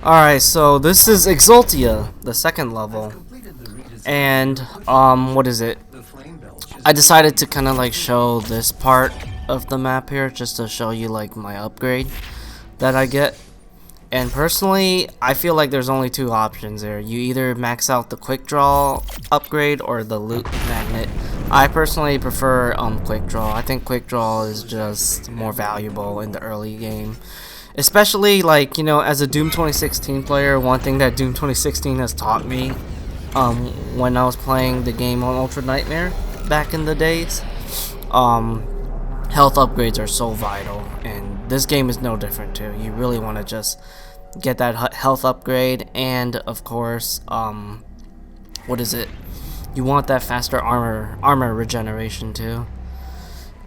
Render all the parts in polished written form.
Alright, so this is Exultia, the second level. And, what is it? I decided to kind of like show this part of the map here just to show you like my upgrade that I get. And personally, I feel like there's only two options there. You either max out the quick draw upgrade or the loot magnet. I personally prefer quick draw. I think quick draw is just more valuable in the early game. Especially like, you know, as a Doom 2016 player, one thing that Doom 2016 has taught me when I was playing the game on Ultra Nightmare back in the days, health upgrades are so vital, and this game is no different too. You really want to just get that health upgrade, and of course, what is it? You want that faster armor regeneration too.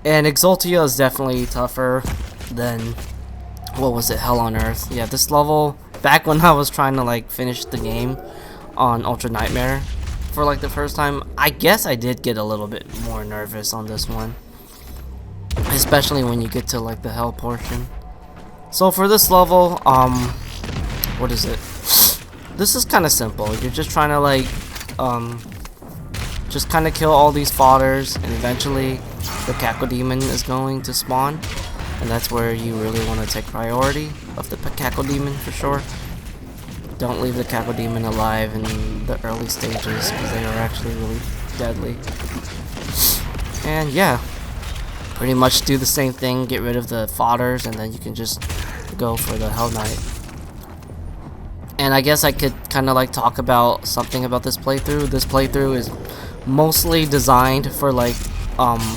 And Exultia is definitely tougher than, what was it, Hell on Earth. Yeah, this level, back when I was trying to like finish the game on Ultra Nightmare for like the first time, I guess I did get a little bit more nervous on this one, especially when you get to like the hell portion. So for this level, what is it? This is kind of simple. You're just trying to like just kind of kill all these fodders, and eventually the Cackle Demon is going to spawn, and that's where you really want to take priority of the Cackle Demon for sure. Don't leave the Cackle Demon alive in the early stages because they are actually really deadly. And yeah, pretty much do the same thing, get rid of the fodders, and then you can just go for the Hell Knight. And I guess I could kind of like talk about something about this playthrough. This playthrough is mostly designed for like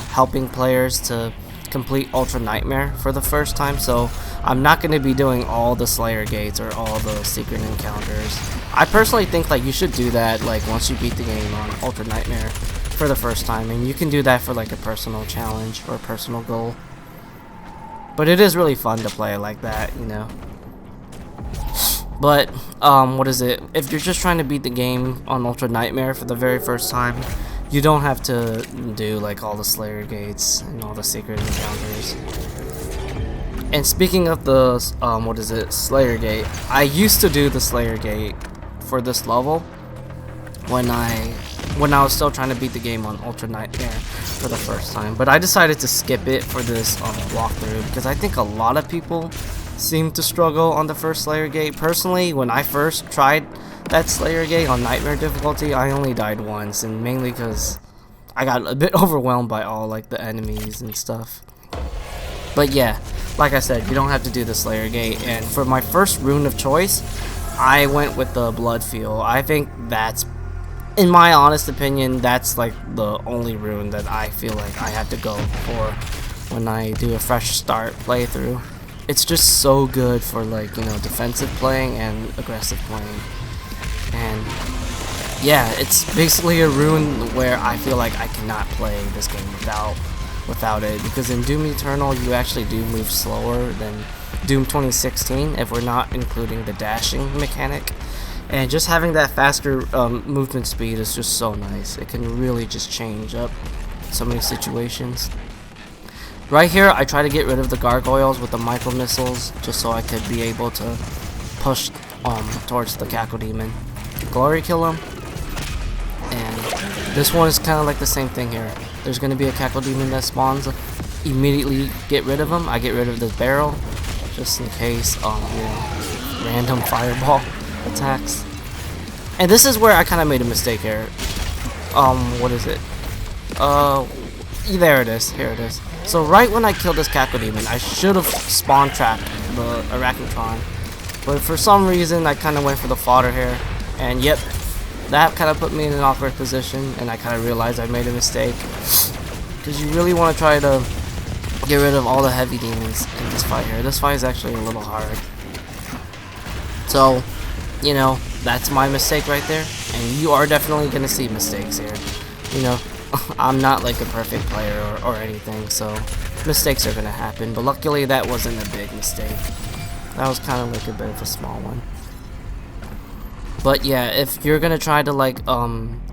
helping players to complete Ultra Nightmare for the first time, so I'm not going to be doing all the Slayer gates or all the secret encounters. I personally think like you should do that like once you beat the game on Ultra Nightmare for the first time, and you can do that for like a personal challenge or a personal goal. But it is really fun to play like that, you know. But what is it? If you're just trying to beat the game on Ultra Nightmare for the very first time, you don't have to do like all the Slayer gates and all the secret encounters. And speaking of the what is it, Slayer gate, I used to do the Slayer gate for this level when I was still trying to beat the game on Ultra Nightmare for the first time. But I decided to skip it for this walkthrough because I think a lot of people seem to struggle on the first Slayer gate. Personally, when I first tried that Slayer gate on Nightmare difficulty, I only died once, and mainly because I got a bit overwhelmed by all like the enemies and stuff. But yeah, like I said, you don't have to do the Slayer gate. And for my first rune of choice, I went with the Blood Feel. I think that's, in my honest opinion, that's like the only rune that I feel like I have to go for when I do a fresh start playthrough. It's just so good for like, you know, defensive playing and aggressive playing. And yeah, it's basically a rune where I feel like I cannot play this game without it, because in Doom Eternal you actually do move slower than Doom 2016 if we're not including the dashing mechanic. And just having that faster movement speed is just so nice. It can really just change up so many situations. Right here, I try to get rid of the gargoyles with the micro missiles just so I could be able to push towards the Cackle Demon. Glory kill him. And this one is kind of like the same thing here. There's going to be a Cackle Demon that spawns. Immediately get rid of him. I get rid of this barrel just in case you know, random fireball attacks. And this is where I kind of made a mistake here. What is it? There it is. Here it is. So right when I killed this Cackle Demon, I should have spawn trapped the Arachnotron. But for some reason, I kind of went for the fodder here. And yep, that kind of put me in an awkward position, and I kind of realized I made a mistake. Because you really want to try to get rid of all the heavy demons in this fight here. This fight is actually a little hard. So, you know, that's my mistake right there. And you are definitely going to see mistakes here. You know, I'm not like a perfect player or anything, so mistakes are going to happen. But luckily that wasn't a big mistake. That was kind of like a bit of a small one. But yeah, if you're gonna try to like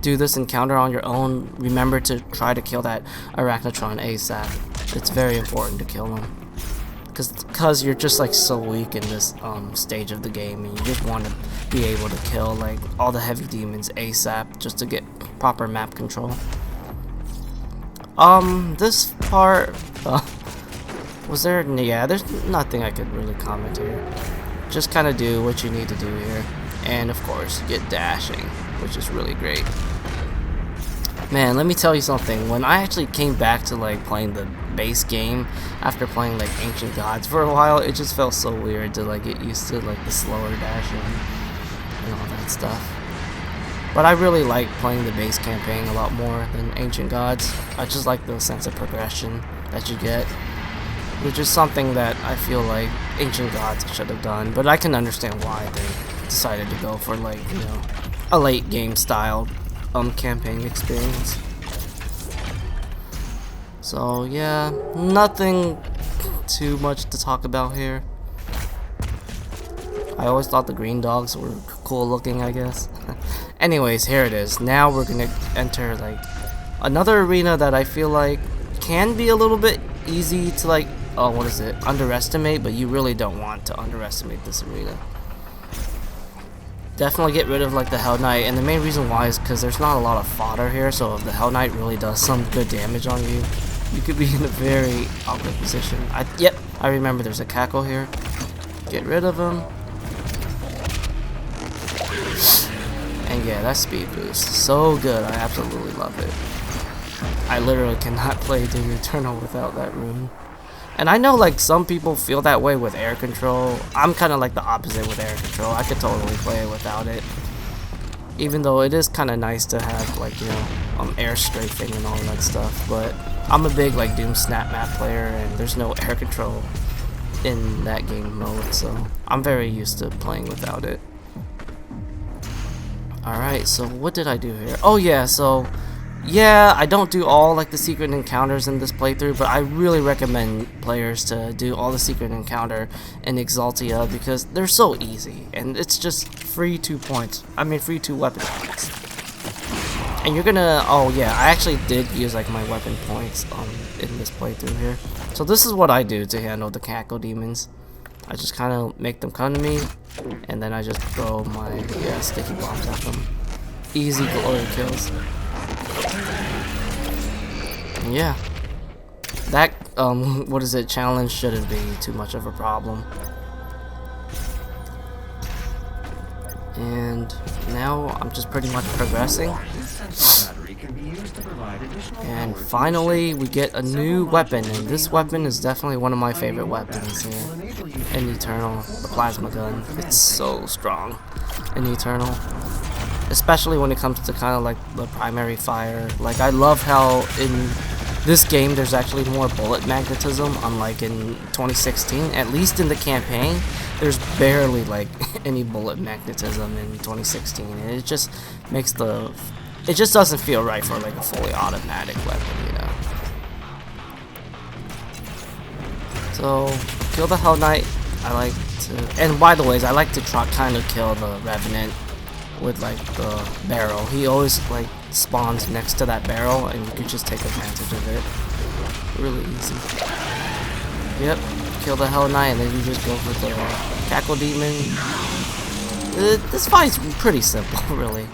do this encounter on your own, remember to try to kill that Arachnotron ASAP. It's very important to kill him. because you're just like so weak in this stage of the game, and you just want to be able to kill like all the heavy demons ASAP just to get proper map control. This part, was there? Yeah, there's nothing I could really comment here. Just kind of do what you need to do here, and of course get dashing, which is really great. Man, let me tell you something. When I actually came back to like playing the base game after playing like Ancient Gods for a while, it just felt so weird to like get used to like the slower dashing and all that stuff. But I really like playing the base campaign a lot more than Ancient Gods. I just like the sense of progression that you get, which is something that I feel like Ancient Gods should have done, but I can understand why they decided to go for like, you know, a late game style campaign experience. So yeah, nothing too much to talk about here. I always thought the green dogs were cool looking, I guess. Anyways, here it is. Now we're gonna enter like another arena that I feel like can be a little bit easy to like, oh, what is it, underestimate, but you really don't want to underestimate this arena. Definitely get rid of like the Hell Knight, and the main reason why is because there's not a lot of fodder here, so if the Hell Knight really does some good damage on you, you could be in a very awkward position. Yep, I remember there's a cackle here. Get rid of him. And yeah, that speed boost, so good, I absolutely love it. I literally cannot play Doom Eternal without that rune. And I know like some people feel that way with air control. I'm kind of like the opposite with air control. I could totally play it without it. Even though it is kind of nice to have like, you know, air strafing and all that stuff. But I'm a big like Doom Snap Map player, and there's no air control in that game mode, so I'm very used to playing without it. Alright, so what did I do here? Oh yeah, so yeah, I don't do all like the secret encounters in this playthrough, but I really recommend players to do all the secret encounter in Exaltia because they're so easy, and it's just free 2 points. I mean, free 2 weapon points. And you're gonna, oh yeah, I actually did use like my weapon points in this playthrough here. So this is what I do to handle the cackle demons. I just kind of make them come to me, and then I just throw my sticky bombs at them. Easy glory kills. Yeah, that what is it, challenge shouldn't be too much of a problem. And now I'm just pretty much progressing, and finally we get a new weapon, and this weapon is definitely one of my favorite weapons in Eternal, the plasma gun. It's so strong in Eternal, especially when it comes to kind of like the primary fire. Like, I love how in this game there's actually more bullet magnetism, unlike in 2016. At least in the campaign, there's barely like any bullet magnetism in 2016, and it just makes it just doesn't feel right for like a fully automatic weapon, you know. So kill the Hell Knight. I like to, and by the way, I like to kind of kill the Revenant with like the barrel. He always like spawns next to that barrel, and you can just take advantage of it. Really easy. Yep, kill the Hell Knight, and then you just go for the Cackle Demon. This fight's pretty simple, really.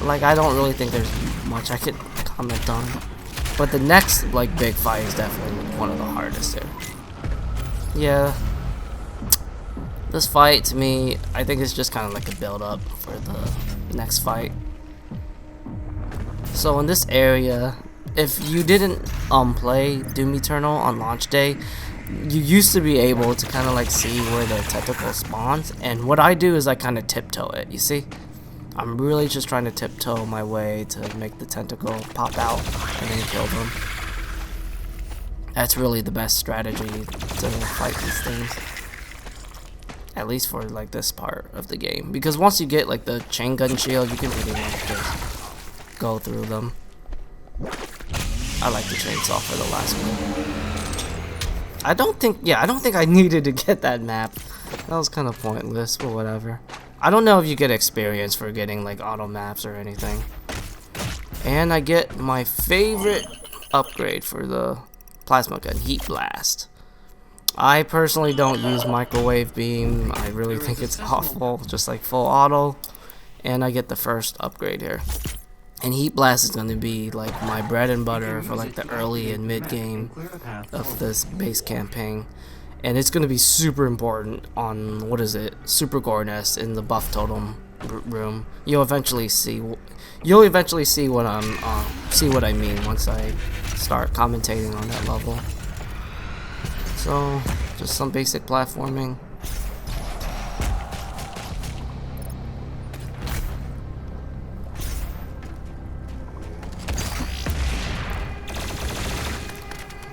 Like, I don't really think there's much I could comment on. But the next like big fight is definitely one of the hardest here. Yeah. This fight, to me, I think it's just kind of like a build-up for the next fight. So in this area, if you didn't play Doom Eternal on launch day, you used to be able to kind of like see where the tentacle spawns, and what I do is I kind of tiptoe it, you see? I'm really just trying to tiptoe my way to make the tentacle pop out and then kill them. That's really the best strategy to fight these things. At least for like this part of the game, because once you get like the chain gun shield, you can pretty much just go through them. I like the chainsaw for the last one. I don't think I needed to get that map. That was kind of pointless, but whatever. I don't know if you get experience for getting like auto maps or anything. And I get my favorite upgrade for the plasma gun, Heat Blast. I personally don't use microwave beam. I really think it's awful, just like full auto. And I get the first upgrade here. And heat blast is going to be like my bread and butter for like the early and mid game of this base campaign. And it's going to be super important on, what is it, Super Gore Nest in the buff totem room. You'll eventually see what I mean once I start commentating on that level. So just some basic platforming.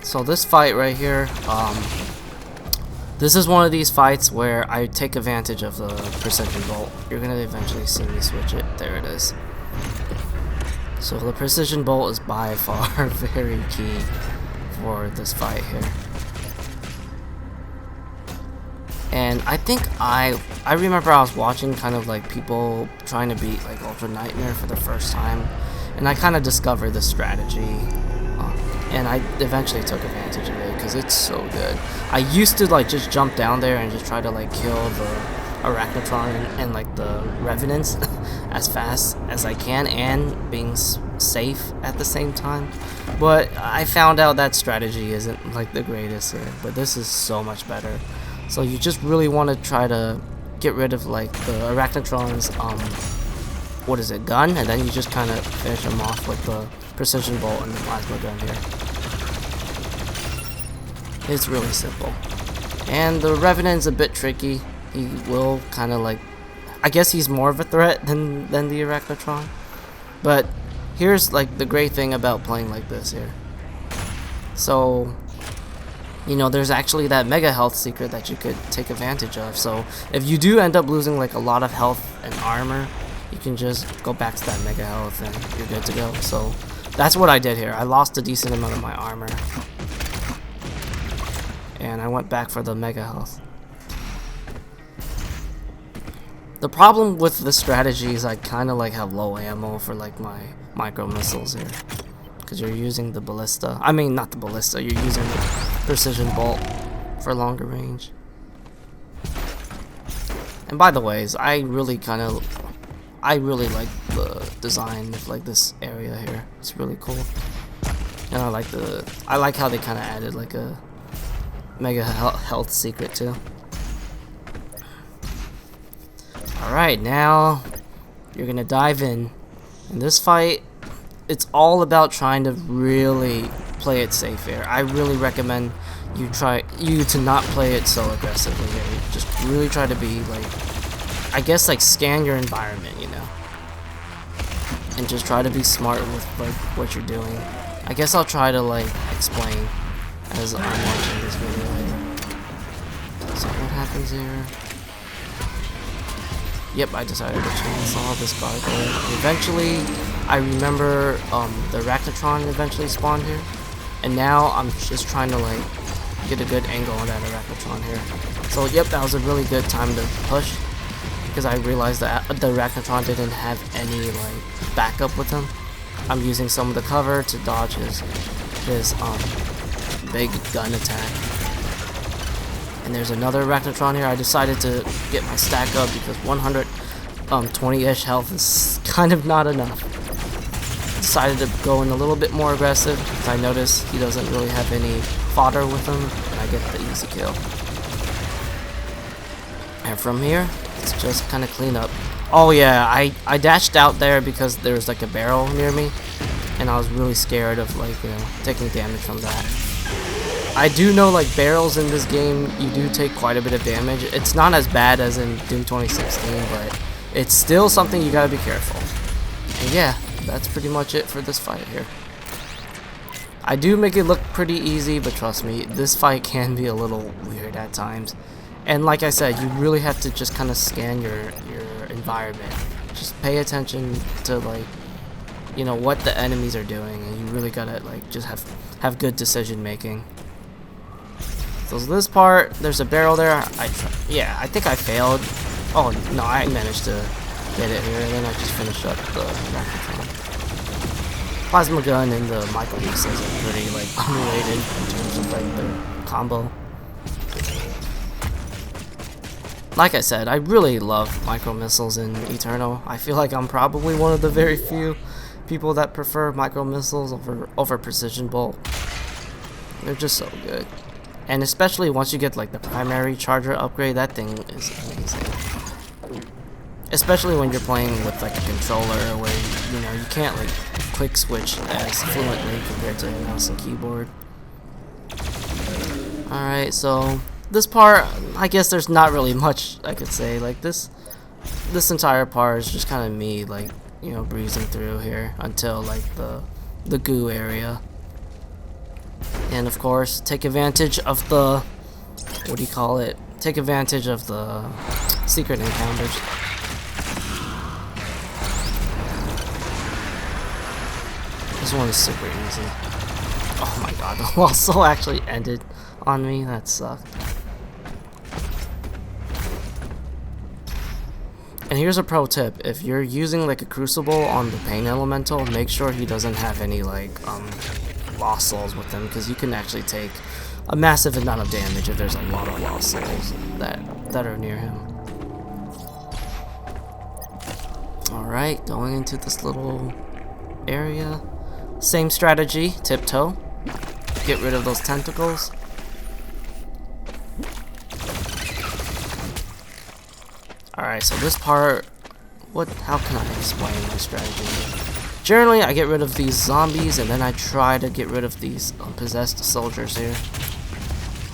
So this fight right here, this is one of these fights where I take advantage of the precision bolt. You're gonna eventually see me switch it. There it is. So the precision bolt is by far very key for this fight here. And I think I remember I was watching kind of like people trying to beat like Ultra Nightmare for the first time, and I kind of discovered this strategy. And I eventually took advantage of it because it's so good. I used to like just jump down there and just try to like kill the Arachnotron and like the Revenants as fast as I can and being safe at the same time. But I found out that strategy isn't like the greatest here, but this is so much better. So you just really want to try to get rid of like the Arachnotron's what is it, gun, and then you just kind of finish him off with the precision bolt and the plasma gun here. It's really simple. And the Revenant's a bit tricky. He will kind of like, I guess he's more of a threat than the Arachnotron. But here's like the great thing about playing like this here. So, you know, there's actually that mega health secret that you could take advantage of. So if you do end up losing like a lot of health and armor, you can just go back to that mega health and you're good to go. So that's what I did here. I lost a decent amount of my armor, and I went back for the mega health. The problem with this strategy is I kind of like have low ammo for like my micro missiles here, because you're using the ballista. I mean, not the ballista. You're using the precision bolt for longer range. And by the ways, I really like the design of like this area here. It's really cool. And I like how they kind of added like a mega health secret too. Alright, now you're gonna dive in this fight. It's all about trying to really play it safe here. I really recommend you to not play it so aggressively here. Just really try to be like, I guess like scan your environment, you know, and just try to be smart with like what you're doing. I guess I'll try to like explain as I'm watching this video here. So what happens here? Yep, I decided to chainsaw this gargoyle. Eventually, I remember the Arachnotron eventually spawned here, and now I'm just trying to like get a good angle on that Arachnotron here. So yep, that was a really good time to push, because I realized that the Arachnotron didn't have any like backup with him. I'm using some of the cover to dodge his big gun attack. And there's another Arachnotron here. I decided to get my stack up because 120-ish health is kind of not enough. Decided to go in a little bit more aggressive because I noticed he doesn't really have any fodder with him, and I get the easy kill. And from here, it's just kind of clean up. Oh yeah, I dashed out there because there was like a barrel near me, and I was really scared of like, you know, taking damage from that. I do know like barrels in this game, you do take quite a bit of damage. It's not as bad as in Doom 2016, but it's still something you gotta be careful. And yeah, that's pretty much it for this fight here. I do make it look pretty easy, but trust me, this fight can be a little weird at times. And like I said, you really have to just kind of scan your environment. Just pay attention to like, you know, what the enemies are doing, and you really gotta like just have good decision making. So this part, there's a barrel there. Yeah, I think I failed. Oh no, I managed to get it here, and then I just finished up the Arachnotron. Plasma gun and the micro missiles are pretty like unrelated in terms of like their combo. like I said, I really love micro missiles in Eternal. I feel like I'm probably one of the very few people that prefer micro missiles over precision bolt. They're just so good. And especially once you get like the primary charger upgrade, that thing is amazing. Especially when you're playing with like a controller where you know you can't like quick switch as fluently compared to a mouse and keyboard. Alright, so this part, I guess there's not really much I could say. Like this entire part is just kind of me like, you know, breezing through here until like the goo area. And of course, take advantage of the, what do you call it? Take advantage of the secret encounters. This one is super easy. Oh my god, the also actually ended on me. That sucked. And here's a pro tip: if you're using like a crucible on the pain elemental, make sure he doesn't have any like lost souls with him, because you can actually take a massive amount of damage if there's a lot of lost souls that are near him. Alright, going into this little area. Same strategy, tiptoe. Get rid of those tentacles. Alright, so this part, how can I explain my strategy? Generally, I get rid of these zombies, and then I try to get rid of these possessed soldiers here.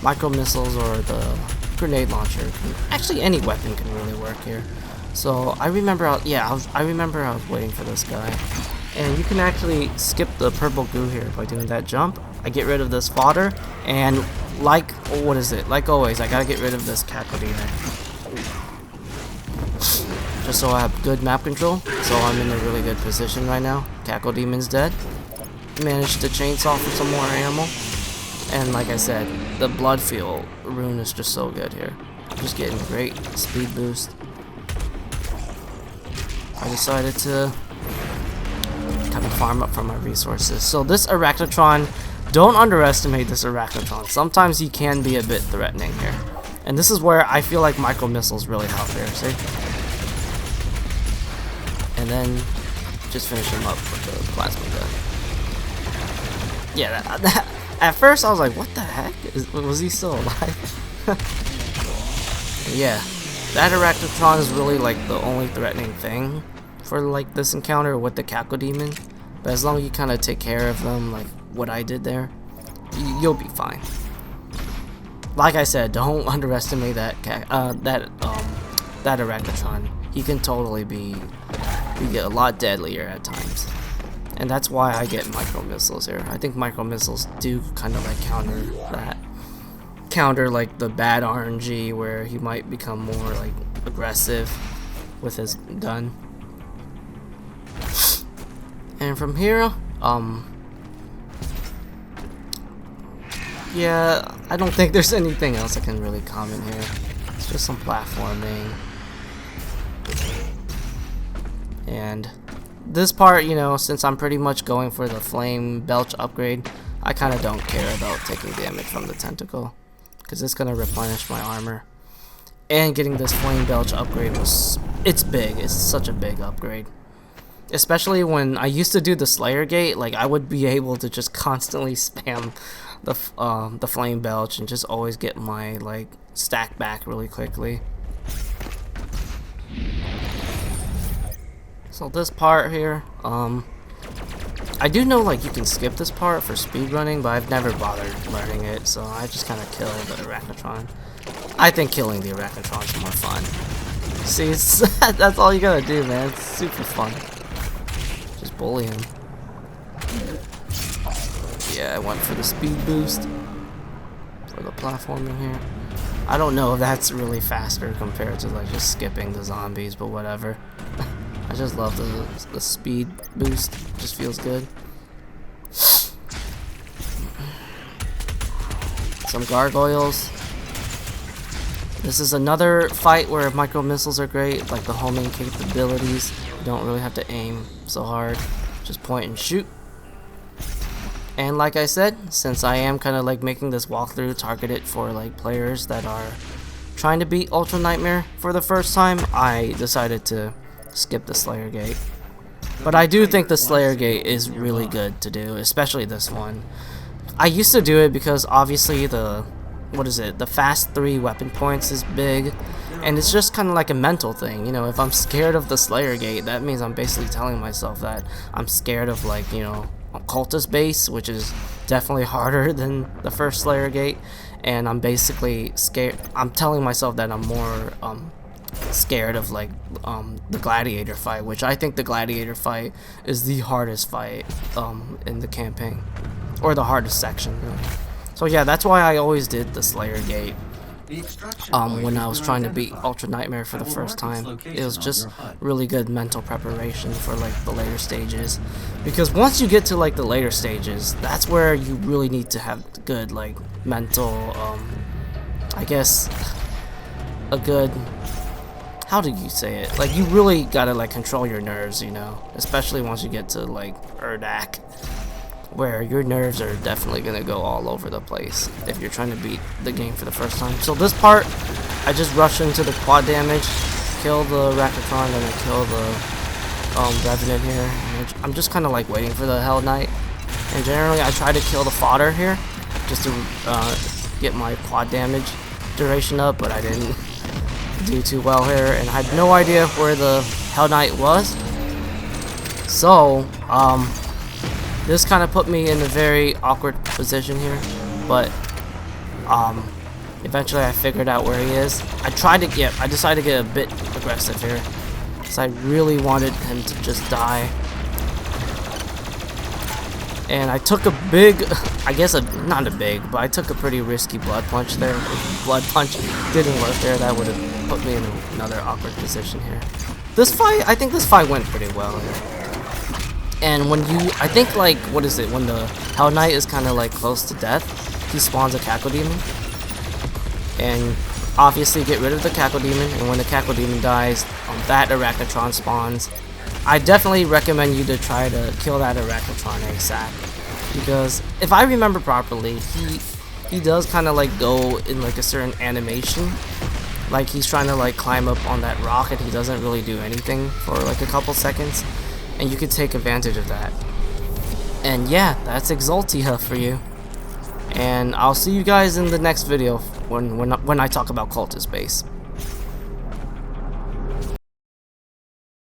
Micro missiles or the grenade launcher. Actually, any weapon can really work here. So I remember, I remember I was waiting for this guy, and you can actually skip the purple goo here by doing that jump. I get rid of this fodder, and like always, I gotta get rid of this cacodemon. Just so I have good map control, so I'm in a really good position right now. Cacodemon's dead. Managed to chainsaw for some more ammo. And like I said, the Bloodfield rune is just so good here. Just getting great speed boost. I decided to kind of farm up for my resources. So this Arachnotron, don't underestimate this Arachnotron. Sometimes he can be a bit threatening here. And this is where I feel like micro missiles really help here, see? And then just finish him up with the plasma gun. Yeah, that at first I was like, what the heck? Was he still alive? Yeah, that Arachnotron is really like the only threatening thing for like this encounter with the Cacodemon. But as long as you kind of take care of them, like what I did there, you'll be fine. Like I said, don't underestimate that Arachnotron. He can totally be a lot deadlier at times. And that's why I get micro missiles here. I think micro missiles do kind of like counter like the bad RNG where he might become more like aggressive with his gun. And from here, yeah, I don't think there's anything else I can really comment here. It's just some platforming. And this part, you know, since I'm pretty much going for the flame belch upgrade, I kind of don't care about taking damage from the tentacle, because it's going to replenish my armor. And getting this flame belch upgrade it's big. It's such a big upgrade. Especially when I used to do the Slayer Gate, like I would be able to just constantly spam the flame belch and just always get my like stack back really quickly. So this part here, I do know like you can skip this part for speedrunning, but I've never bothered learning it, so I just kind of kill the Arachnotron. I think killing the Arachnotron is more fun. See, that's all you gotta do, man. It's super fun. Just bully him. Yeah, I went for the speed boost for the platforming here. I don't know if that's really faster compared to like just skipping the zombies, but whatever. I just love the speed boost. It just feels good. Some gargoyles. This is another fight where micro missiles are great, like the homing capabilities. You don't really have to aim so hard. Just point and shoot. And like I said, since I am kind of like making this walkthrough targeted for like players that are trying to beat Ultra Nightmare for the first time, I decided to skip the Slayer Gate. But I do think the Slayer Gate is really good to do, especially this one. I used to do it because obviously the fast 3 weapon points is big, and it's just kind of like a mental thing. You know, if I'm scared of the Slayer Gate, that means I'm basically telling myself that I'm scared of, like, you know, Cultist base, which is definitely harder than the first Slayer Gate, and I'm basically scared. I'm telling myself that I'm more scared of, like, the gladiator fight, which I think the gladiator fight is the hardest fight in the campaign, or the hardest section, really. So yeah, that's why I always did the Slayer Gate when I was trying to beat Ultra Nightmare for the first time. It was just really good mental preparation for, like, the later stages, because once you get to, like, the later stages, that's where you really need to have good, like, mental, I guess, a good, how do you say it, like, you really gotta, like, control your nerves, you know, especially once you get to, like, Urdak, where your nerves are definitely gonna go all over the place if you're trying to beat the game for the first time. So this part, I just rush into the quad damage, kill the Rakatron, and I kill the Revenant here. And I'm just kind of like waiting for the Hell Knight. And generally, I try to kill the fodder here, just to get my quad damage duration up, but I didn't do too well here, and I had no idea where the Hell Knight was. So, this kind of put me in a very awkward position here, but eventually I figured out where he is. I decided to get a bit aggressive here, because I really wanted him to just die. And I took a big, I guess not a big, but I took a pretty risky blood punch there. If blood punch didn't work there, that would have put me in another awkward position here. This fight, I think this fight went pretty well here. And when you, I think, like, what is it, when the Hell Knight is kind of like close to death, he spawns a Cackle Demon. And obviously get rid of the Cackle Demon, and when the Cackle Demon dies, that Arachnotron spawns. I definitely recommend you to try to kill that Arachnotron ASAP, because if I remember properly, he does kind of like go in like a certain animation, like he's trying to like climb up on that rock and he doesn't really do anything for like a couple seconds. And you could take advantage of that. And yeah, that's Exultia for you. And I'll see you guys in the next video when I talk about Cultist base.